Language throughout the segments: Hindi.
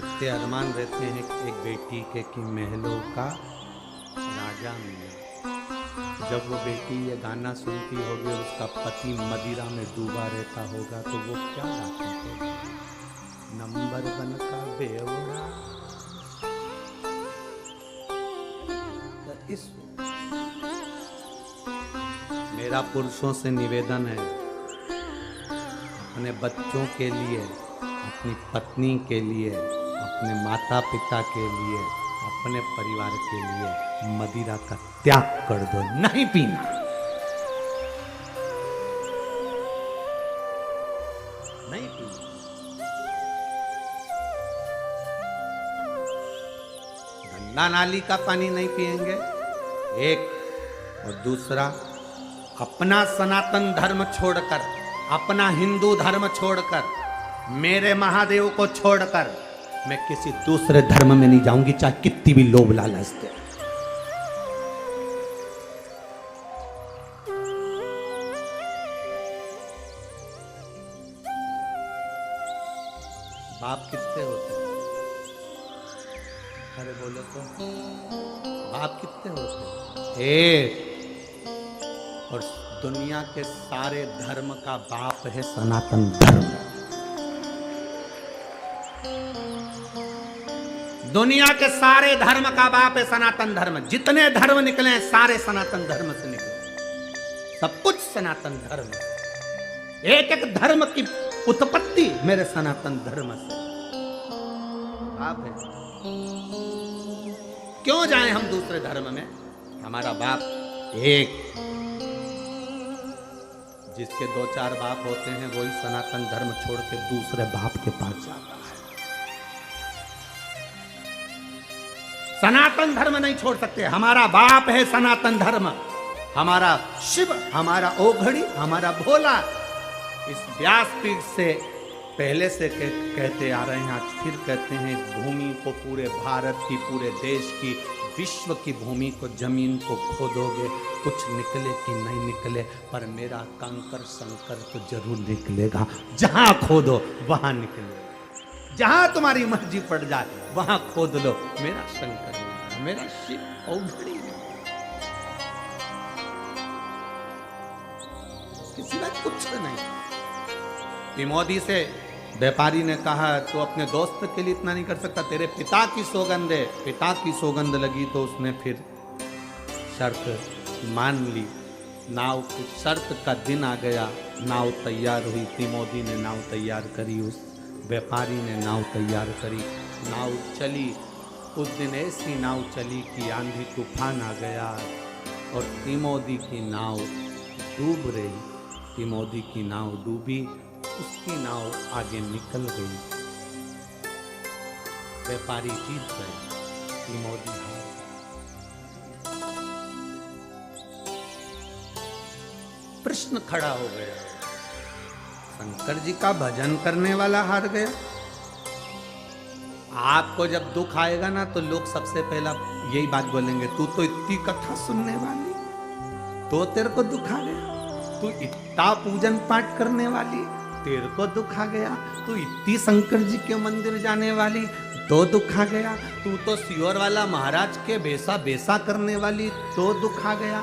कितने अरमान रहते हैं एक बेटी के कि महलों का राजा मिले। जब वो बेटी ये गाना सुनती होगी और उसका पति मदिरा में डूबा रहता होगा तो वो क्या गाती होगी? नंबर 1 का बेवड़ा। इस मेरा पुरुषों से निवेदन है, अपने बच्चों के लिए, अपनी पत्नी के लिए, अपने माता पिता के लिए, अपने परिवार के लिए मदिरा का त्याग कर दो। नहीं पीना, नहीं पीना। गंगा नाली का पानी नहीं पिएंगे, एक। और दूसरा, अपना सनातन धर्म छोड़कर, अपना हिंदू धर्म छोड़कर, मेरे महादेव को छोड़कर मैं किसी दूसरे धर्म में नहीं जाऊंगी, चाहे कितनी भी लोभ लालच दे। बाप कितने होते हैं? अरे बोलो तो, बाप कितने होते हैं? एक। और दुनिया के सारे धर्म का बाप है सनातन धर्म। दुनिया के सारे धर्म का बाप है सनातन धर्म। जितने धर्म निकले हैं सारे सनातन धर्म से निकले, सब कुछ सनातन धर्म। एक एक धर्म की उत्पत्ति मेरे सनातन धर्म से बाप है। क्यों जाएं हम दूसरे धर्म में? हमारा बाप एक। जिसके 2-4 बाप होते हैं वही सनातन धर्म छोड़ के दूसरे बाप के पास जाता है। सनातन धर्म नहीं छोड़ सकते। हमारा बाप है सनातन धर्म, हमारा शिव, हमारा ओघड़ी, हमारा भोला। इस व्यासपीठ से पहले से कहते आ रहे हैं, आज फिर कहते हैं, भूमि को, पूरे भारत की, पूरे देश की, विश्व की भूमि को, जमीन को खोदोगे, कुछ निकले कि नहीं निकले, पर मेरा कंकर संकर तो जरूर निकलेगा। जहां खोदो वहां निकलेगा। जहां तुम्हारी मर्जी पड़ जाए वहां खोद लो, मेरा शंकर, मेरा शिव औघड़ी किसी बात कुछ नहीं। मोदी से व्यापारी ने कहा, तो अपने दोस्त के लिए इतना नहीं कर सकता? तेरे पिता की सौगंध है। पिता की सौगंध लगी तो उसने फिर शर्त मान ली। नाव की शर्त का दिन आ गया, नाव तैयार हुई थी। मोदी ने नाव तैयार करी, उस व्यापारी ने नाव तैयार करी, नाव चली। उस दिन ऐसी नाव चली कि आंधी तूफान आ गया और तिमोदी की नाव डूब रही। तिमोदी की नाव डूबी, उसकी नाव आगे निकल गई। व्यापारी जीत गए, तिमोदी हार। प्रश्न खड़ा हो गया, शंकर जी का भजन करने वाला हार गया। आपको जब दुख आएगा ना तो लोग सबसे पहला यही बात बोलेंगे, तू तो इतनी कथा सुनने वाली, तो तेरे को दुख आ गया। तू इतना पूजन पाठ करने वाली, तेरे को दुख आ गया। तू इतनी शंकर जी के मंदिर जाने वाली, तो दुख आ गया। तू तो सियोर वाला महाराज के बेसा बेसा करने वाली, तो दुख आ गया।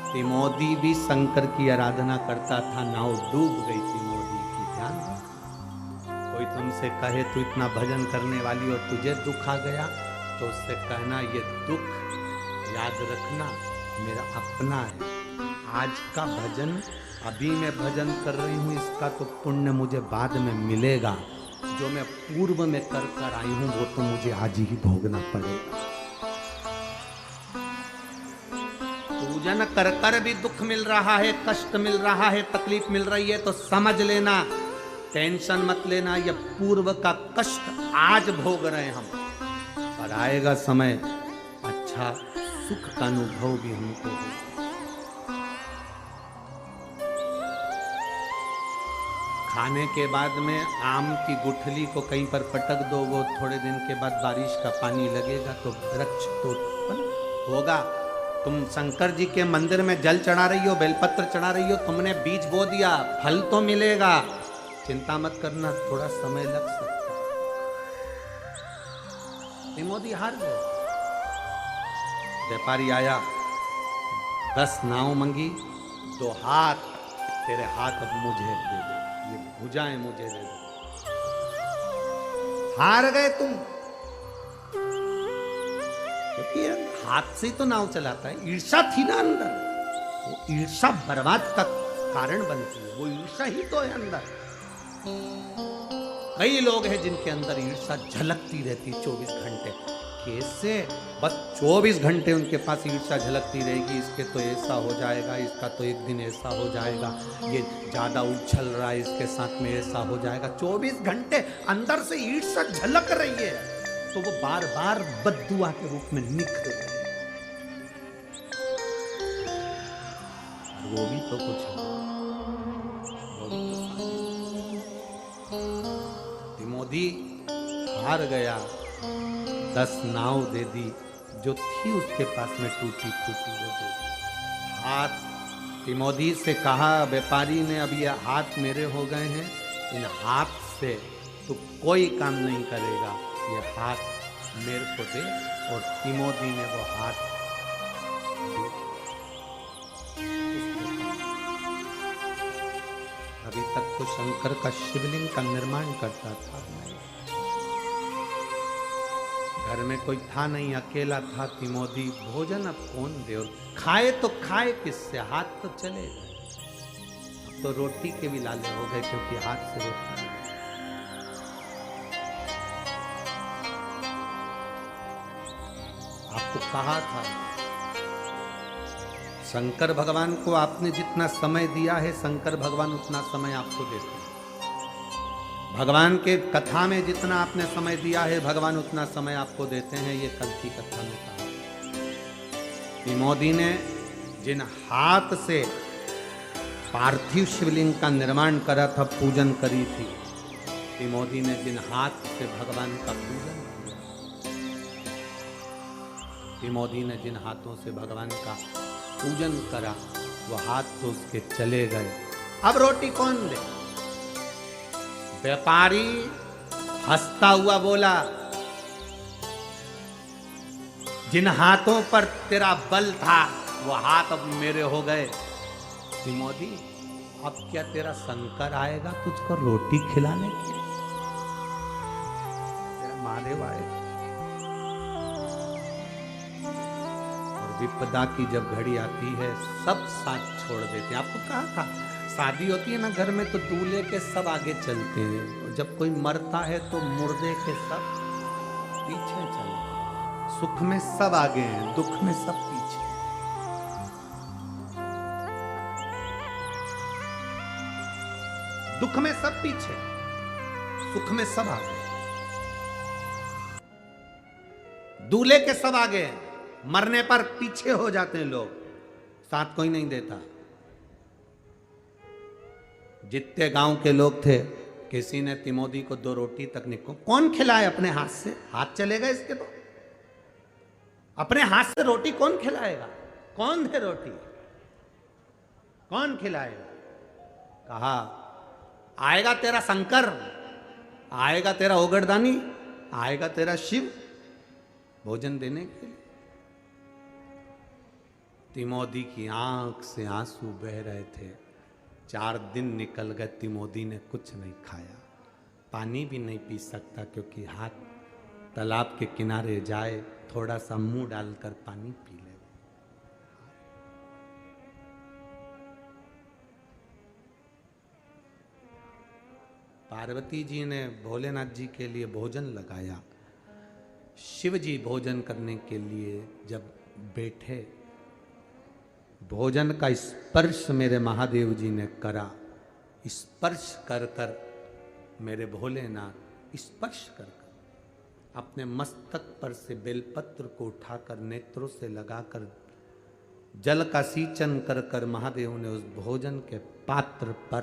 तिमोदी भी शंकर की आराधना करता था, नाव डूब गई तिमोदी की। ध्यान रखना, कोई तुमसे कहे तू इतना भजन करने वाली और तुझे दुख आ गया, तो उससे कहना ये दुख याद रखना मेरा अपना है। आज का भजन, अभी मैं भजन कर रही हूँ, इसका तो पुण्य मुझे बाद में मिलेगा। जो मैं पूर्व में कर कर आई हूँ वो तो मुझे आज ही भोगना पड़ेगा। पूजन कर कर भी दुख मिल रहा है, कष्ट मिल रहा है, तकलीफ मिल रही है, तो समझ लेना, टेंशन मत लेना, यह पूर्व का कष्ट आज भोग रहे हैं हम, पर आएगा समय अच्छा सुख का अनुभव भी हमको होगा। खाने के बाद में आम की गुठली को कहीं पर पटक दो, वो थोड़े दिन के बाद बारिश का पानी लगेगा तो वृक्ष तो उत्पन्न होगा। तुम शंकर जी के मंदिर में जल चढ़ा रही हो, बेलपत्र चढ़ा रही हो, तुमने बीज बो दिया, फल तो मिलेगा। चिंता मत करना, थोड़ा समय लग सकता है। तिमोदी हार गए। व्यापारी आया, 10 नाव मंगी, 2 हाथ, तेरे हाथ अब मुझे दे दो, ये भुजाएं मुझे दे दो। हार गए तुम, क्योंकि हाथ से तो नाव चलाता है। ईर्षा थी ना अंदर, वो ईर्षा बर्बाद का कारण बनती है, वो ईर्षा ही तो है अंदर। कई लोग हैं जिनके अंदर ईर्षा झलकती रहती 24 घंटे। कैसे? बस 24 घंटे उनके पास ईर्षा झलकती रहेगी, इसके तो ऐसा हो जाएगा, इसका तो एक दिन ऐसा हो जाएगा, ये ज्यादा उछल रहा है, इसके साथ में ऐसा हो जाएगा। 24 घंटे अंदर से ईर्षा झलक रही है, तो वो बार बार बद्दुआ के रूप में निखर रही है। वो भी तो कुछ है, वो भी तो तिमोदी हार गया, 10 नाव दे दी, जो थी उसके पास में टूटी फूटी वो दे दी। हाथ तिमोदी से कहा व्यापारी ने, अब ये हाथ मेरे हो गए हैं, इन हाथ से तो कोई काम नहीं करेगा, ये हाथ मेरे को दे। और तिमोदी ने वो हाथ दे। अभी तक तो शंकर का शिवलिंग का निर्माण करता था, घर में कोई था नहीं, अकेला था तिमोदी। भोजन अब कौन दे, और खाए तो खाए किससे, हाथ तो चले गए। अब तो रोटी के भी लाले हो गए, क्योंकि हाथ से रोटी। आपको कहा था, शंकर भगवान को आपने जितना समय दिया है, शंकर भगवान उतना समय आपको देते हैं। भगवान के कथा में जितना आपने समय दिया है, भगवान उतना समय आपको देते हैं। ये कल की कथा में कहा। तिमोदी ने जिन हाथ से पार्थिव शिवलिंग का निर्माण करा था, पूजन करी थी, तिमोदी ने जिन हाथ से भगवान का पूजन किया, तिमोदी ने जिन हाथों से भगवान का पूजन करा, वो हाथ तो उसके चले गए। अब रोटी कौन दे? व्यापारी हंसता हुआ बोला, जिन हाथों पर तेरा बल था, वो हाथ अब मेरे हो गए। तिमोदी, अब क्या तेरा शंकर आएगा तुझको रोटी खिलाने के? तेरा महादेव आएगा। और विपदा की जब घड़ी आती है, सब साथ छोड़ देते हैं। आपको कहा था, शादी होती है ना घर में, तो दूल्हे के सब आगे चलते हैं, जब कोई मरता है तो मुर्दे के सब पीछे चलते हैं। सुख में सब आगे हैं, दुख में सब पीछे। दुख में सब पीछे, सुख में सब आगे। दूल्हे के सब आगे, मरने पर पीछे हो जाते हैं लोग, साथ कोई नहीं देता। जितने गांव के लोग थे, किसी ने तिमोदी को 2 रोटी तक नहीं, कौन खिलाए अपने हाथ से? हाथ चले गए इसके तो। अपने हाथ से रोटी कौन खिलाएगा? कौन दे रोटी? कौन खिलाएगा? कहा, आएगा तेरा शंकर, आएगा तेरा ओगरदानी, आएगा तेरा शिव भोजन देने के लिए। तिमोदी की आंख से आंसू बह रहे थे। 4 दिन निकल गए, तिमोदी ने कुछ नहीं खाया, पानी भी नहीं पी सकता, क्योंकि हाथ तालाब के किनारे जाए, थोड़ा सा मुंह डालकर पानी पी ले। पार्वती जी ने भोलेनाथ जी के लिए भोजन लगाया। शिव जी भोजन करने के लिए जब बैठे, भोजन का स्पर्श मेरे महादेव जी ने करा। स्पर्श कर कर मेरे भोलेनाथ स्पर्श कर कर अपने मस्तक पर से बेलपत्र को उठाकर नेत्रों से लगाकर जल का सींचन कर कर महादेव ने उस भोजन के पात्र पर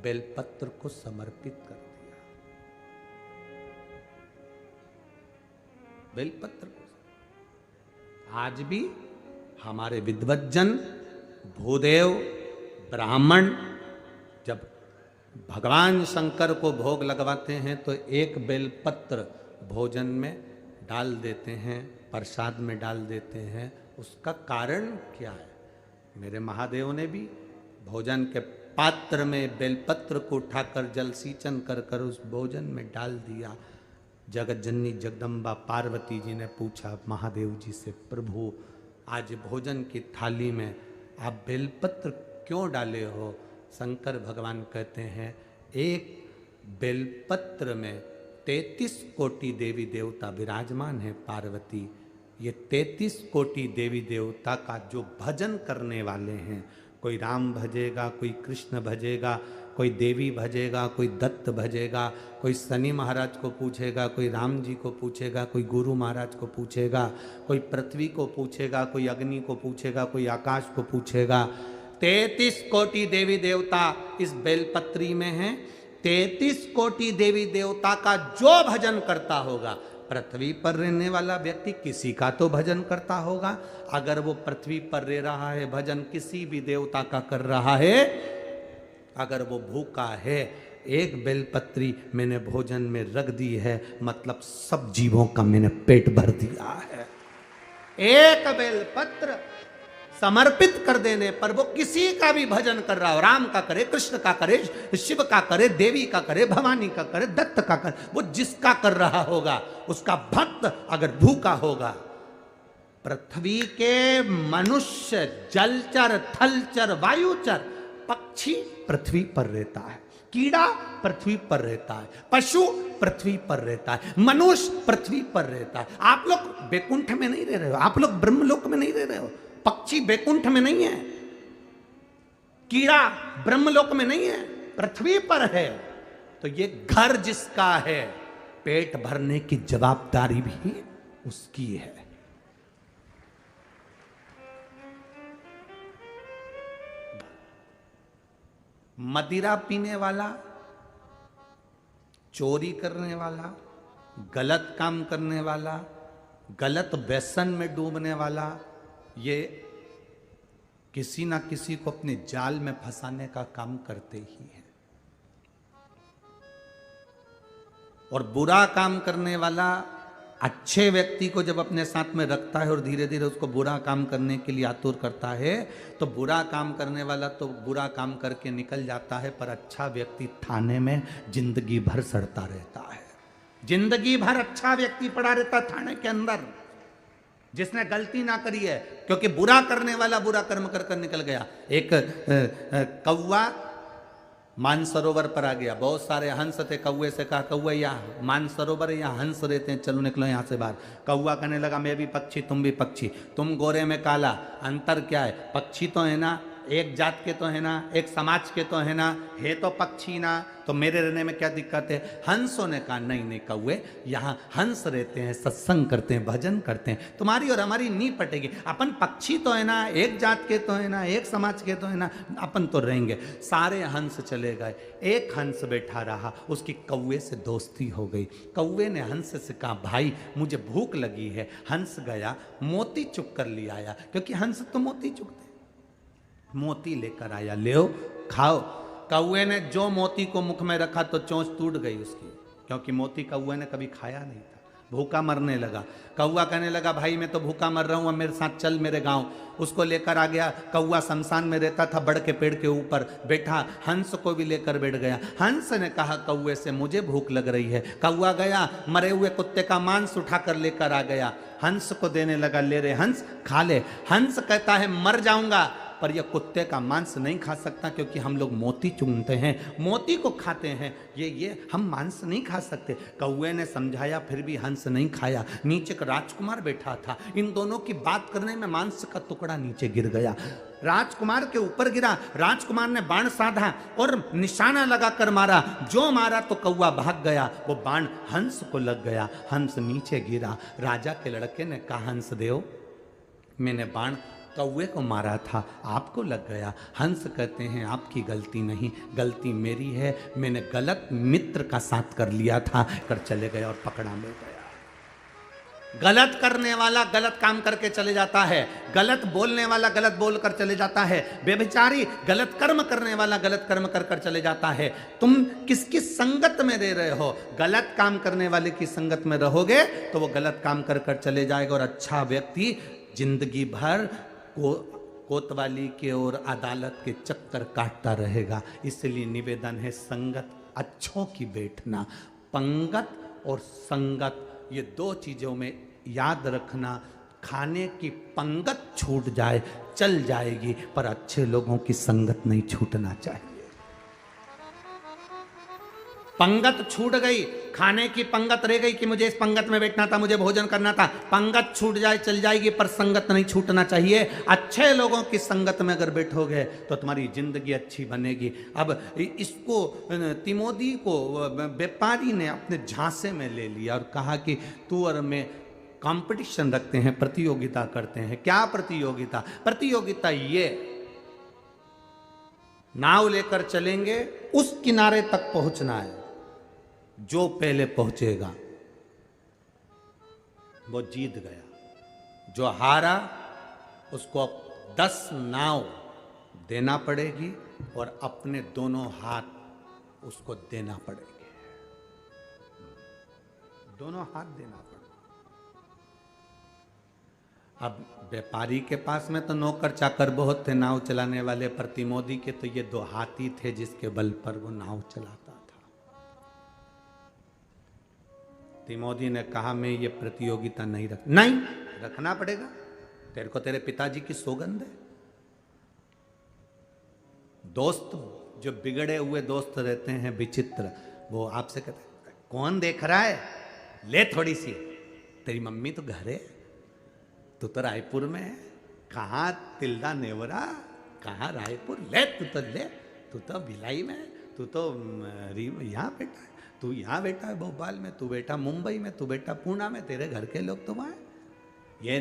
बेलपत्र को समर्पित कर दिया। बेलपत्र को आज भी हमारे विद्वज्जन, भूदेव, ब्राह्मण जब भगवान शंकर को भोग लगवाते हैं, तो एक बेलपत्र भोजन में डाल देते हैं, प्रसाद में डाल देते हैं, उसका कारण क्या है? मेरे महादेव ने भी भोजन के पात्र में बेलपत्र को उठाकर जल सींचन कर कर उस भोजन में डाल दिया। जगत जननी जगदम्बा पार्वती जी ने पूछा महादेव जी से, प्रभु आज भोजन की थाली में आप बेलपत्र क्यों डाले हो? शंकर भगवान कहते हैं, एक बेलपत्र में 33 कोटि देवी देवता विराजमान है पार्वती। ये 33 कोटि देवी देवता का जो भजन करने वाले हैं, कोई राम भजेगा, कोई कृष्ण भजेगा, कोई देवी भजेगा, कोई दत्त भजेगा, कोई शनि महाराज को पूछेगा, कोई राम जी को पूछेगा, कोई गुरु महाराज को पूछेगा, कोई पृथ्वी को पूछेगा, कोई अग्नि को पूछेगा, कोई आकाश को पूछेगा। 33 कोटि देवी देवता इस बेलपत्री में हैं। 33 कोटि देवी देवता का जो भजन करता होगा, पृथ्वी पर रहने वाला व्यक्ति किसी का तो भजन करता होगा। अगर वो पृथ्वी पर रह रहा है, भजन किसी भी देवता का कर रहा है, अगर वो भूखा है, एक बेलपत्री मैंने भोजन में रख दी है, मतलब सब जीवों का मैंने पेट भर दिया है। एक बेलपत्र समर्पित कर देने पर वो किसी का भी भजन कर रहा हो, राम का करे, कृष्ण का करे, शिव का करे, देवी का करे, भवानी का करे, दत्त का करे, वो जिसका कर रहा होगा, उसका भक्त अगर भूखा होगा, पृथ्वी के मनुष्य, जलचर, थलचर, वायुचर, पक्षी पृथ्वी पर रहता है, कीड़ा पृथ्वी पर रहता है, पशु पृथ्वी पर रहता है, मनुष्य पृथ्वी पर रहता है। आप लोग बैकुंठ में नहीं रह रहे हो, आप लोग ब्रह्मलोक में नहीं रह रहे हो, पक्षी बैकुंठ में नहीं है, कीड़ा ब्रह्मलोक में नहीं है, पृथ्वी पर है। तो ये घर जिसका है, पेट भरने की जवाबदारी भी उसकी है। मदिरा पीने वाला, चोरी करने वाला, गलत काम करने वाला, गलत व्यसन में डूबने वाला, ये किसी ना किसी को अपने जाल में फंसाने का काम करते ही हैं। और बुरा काम करने वाला अच्छे व्यक्ति को जब अपने साथ में रखता है और धीरे धीरे उसको बुरा काम करने के लिए आतुर करता है, तो बुरा काम करने वाला तो बुरा काम करके निकल जाता है, पर अच्छा व्यक्ति थाने में जिंदगी भर सड़ता रहता है। जिंदगी भर अच्छा व्यक्ति पड़ा रहता थाने के अंदर, जिसने गलती ना करी है, क्योंकि बुरा करने वाला बुरा कर्म कर कर निकल गया। एक कौवा मानसरोवर पर आ गया, बहुत सारे हंस थे, कौवे से कहा कौवा यहाँ मानसरोवर है, यहाँ हंस रहते हैं, चलो निकलो यहाँ से बाहर। कौवा कहने लगा मैं भी पक्षी, तुम भी पक्षी, तुम गोरे में काला, अंतर क्या है? पक्षी तो है ना, एक जात के तो है ना, एक समाज के तो है ना, है तो पक्षी ना, तो मेरे रहने में क्या दिक्कत है? हंसों ने कहा नहीं नहीं कौवे, यहाँ हंस रहते हैं, सत्संग करते हैं, भजन करते हैं, तुम्हारी और हमारी नहीं पटेगी। अपन पक्षी तो है ना, एक जात के तो है ना, एक समाज के तो है ना, अपन तो रहेंगे। सारे हंस चले गए, एक हंस बैठा रहा, उसकी कौवे से दोस्ती हो गई। कौवे ने हंस से कहा भाई मुझे भूख लगी है। हंस गया, मोती चुग कर ले आया, क्योंकि हंस तो मोती चुगते, मोती लेकर आया, ले खाओ। कौवे ने जो मोती को मुख में रखा तो चोंच टूट गई उसकी, क्योंकि मोती कौवे ने कभी खाया नहीं था, भूखा मरने लगा। कौवा कहने लगा भाई मैं तो भूखा मर रहा हूँ, अब मेरे साथ चल मेरे गांव। उसको लेकर आ गया। कौवा शमशान में रहता था, बड़ के पेड़ के ऊपर बैठा, हंस को भी लेकर बैठ गया। हंस ने कहा कौवे से मुझे भूख लग रही है। कौवा गया, मरे हुए कुत्ते का मांस उठाकर लेकर आ गया, हंस को देने लगा, ले रे हंस खा ले। हंस कहता है मर जाऊंगा पर यह कुत्ते का मांस नहीं खा सकता, क्योंकि हम लोग मोती चुनते हैं, मोती को खाते हैं, ये हम मांस नहीं खा सकते। कौवे ने समझाया, फिर भी हंस नहीं खाया। नीचे का राजकुमार बैठा था, इन दोनों की बात करने में मांस का टुकड़ा नीचे गिर गया, राजकुमार के ऊपर गिरा। राजकुमार ने बाण साधा और निशाना लगाकर मारा, जो मारा तो कौवा भाग गया, वो बाण हंस को लग गया, हंस नीचे गिरा। राजा के लड़के ने कहा हंस देव मैंने बाण कौवे को मारा था, आपको लग गया। हंस कहते हैं आपकी गलती नहीं, गलती मेरी है, मैंने गलत मित्र का साथ कर लिया था, कर चले गए और पकड़ा मिल गया। गलत करने वाला गलत काम करके चले जाता है, गलत बोलने वाला गलत बोलकर चले जाता है, व्यभिचारी गलत कर्म करने वाला गलत कर्म कर कर चले जाता है। तुम किसकी संगत में रह रहे हो? गलत काम करने वाले की संगत में रहोगे तो वो गलत काम कर कर चले जाएगा, और अच्छा व्यक्ति जिंदगी भर कोतवाली के और अदालत के चक्कर काटता रहेगा। इसलिए निवेदन है, संगत अच्छों की बैठना। पंगत और संगत, ये दो चीजों में याद रखना। खाने की पंगत छूट जाए चल जाएगी, पर अच्छे लोगों की संगत नहीं छूटना चाहिए। पंगत छूट गई, खाने की पंगत रह गई कि मुझे इस पंगत में बैठना था, मुझे भोजन करना था, पंगत छूट जाए चल जाएगी, पर संगत नहीं छूटना चाहिए। अच्छे लोगों की संगत में अगर बैठोगे तो तुम्हारी जिंदगी अच्छी बनेगी। अब इसको तिमोदी को व्यापारी ने अपने झांसे में ले लिया और कहा कि तू और मैं कंपटीशन रखते हैं, प्रतियोगिता करते हैं। क्या प्रतियोगिता? प्रतियोगिता ये, नाव लेकर चलेंगे, उस किनारे तक पहुंचना है, जो पहले पहुंचेगा वो जीत गया। जो हारा उसको 10 नाव देना पड़ेगी और अपने दोनों हाथ उसको देना पड़ेंगे, दोनों हाथ देना पड़ेगा। अब व्यापारी के पास में तो नौकर चाकर बहुत थे नाव चलाने वाले, पर तिमोदी के तो ये 2 हाथी थे जिसके बल पर वो नाव चलाता था। तिमोदी ने कहा मैं ये प्रतियोगिता नहीं रखना पड़ेगा, तेरे को तेरे पिताजी की सौगंध है। दोस्त जो बिगड़े हुए दोस्त रहते हैं विचित्र, वो आपसे कहते हैं कौन देख रहा है, ले थोड़ी सी, तेरी मम्मी तो घर है, तू तो रायपुर में है, कहाँ तिल्दा नेवरा, कहाँ रायपुर, ले तू तो ले, तू तो भिलाई में, तू तो यहाँ बैठा है, तू यहाँ बैठा है भोपाल में, तू बैठा मुंबई में, तू बैठा पूना में, तेरे घर के लोग तो वहाँ है। ये